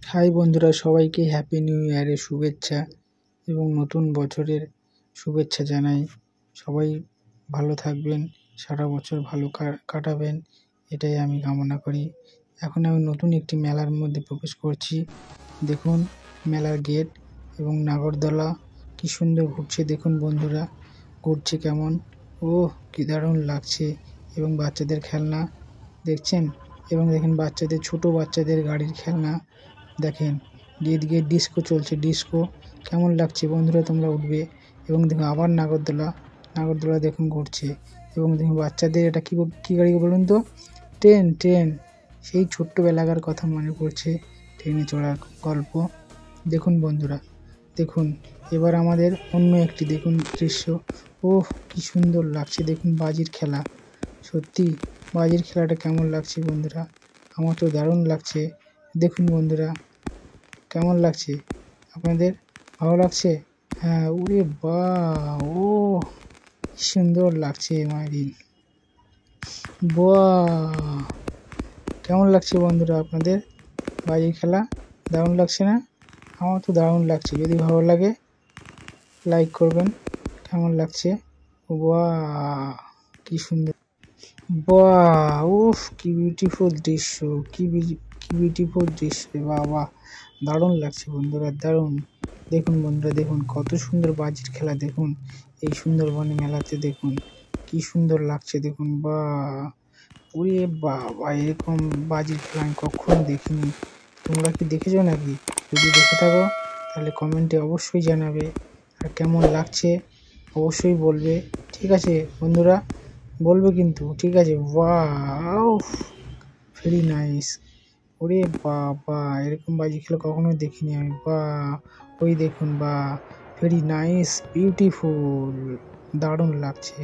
High বন্ধুরা, সবাইকে happy new ইয়ারের শুভেচ্ছা এবং নতুন বছরের শুভেচ্ছা জানাই। সবাই ভালো থাকবেন, সারা বছর ভালো কাটাবেন, এটাই আমি কামনা করি। এখন আমি নতুন একটি মেলার মধ্যে প্রবেশ করছি। দেখুন মেলার গেট এবং নাগরদোলা কি সুন্দর ঘুরছে। দেখুন বন্ধুরা ঘুরছে কেমন, কি দারুণ লাগছে। এবং বাচ্চাদের খেলনা দেখছেন, এবং দেখেন বাচ্চাদের, ছোট বাচ্চাদের গাড়ির খেলনা দেখেন। এদিকে ডিস্কো চলছে, ডিস্কো কেমন লাগছে বন্ধুরা, তোমরা উঠবে। এবং দেখুন আবার নাগরদোলা দেখুন ঘুরছে। এবং দেখুন বাচ্চাদের এটা কি গাড়ি বলুন তো? ট্রেন। সেই ছোট্টবেলাকার কথা মনে পড়ছে, ট্রেনে চড়ার গল্প। দেখুন বন্ধুরা, দেখুন এবার আমাদের অন্য একটি দেখুন দৃশ্য। কি সুন্দর লাগছে। দেখুন বাজির খেলা, সত্যি বাজির খেলাটা কেমন লাগছে বন্ধুরা, আমার তো দারুণ লাগছে। দেখুন বন্ধুরা কেমন লাগছে, আপনাদের ভালো লাগছে? হ্যাঁ, ওরে বাহ, কি সুন্দর লাগছে মাইরি। বাহ, কেমন লাগছে বন্ধুরা আপনাদের বাজির খেলা? দারুণ লাগছে না? আমার তো দারুণ লাগছে। যদি ভালো লাগে লাইক করবেন। কেমন লাগছে? বাহ, কি সুন্দর। বাহ, কি বিউটিফুল দৃশ্য, কি বিউটিফুল দৃশ্য। বাহ, দারুণ লাগছে বন্ধুরা, দারুণ। দেখুন বন্ধুরা, দেখুন কত সুন্দর বাজির খেলা। দেখুন এই সুন্দরবনে মেলাতে দেখুন কি সুন্দর লাগছে। দেখুন ওরে বাবা, এরকম বাজির খেলা আমি কখনো দেখিনি। তোমরা কি দেখেছো নাকি? যদি দেখে থাকো তাহলে কমেন্টে অবশ্যই জানাবে, আর কেমন লাগছে অবশ্যই বলবে। ঠিক আছে বন্ধুরা, বলবে কিন্তু, ঠিক আছে? Wow, very nice. ওরে বাবা, এরকম বাজি খেলা কখনো দেখিনি আমি। ওই দেখুন, ভেরি নাইস, বিউটিফুল, দারুণ লাগছে।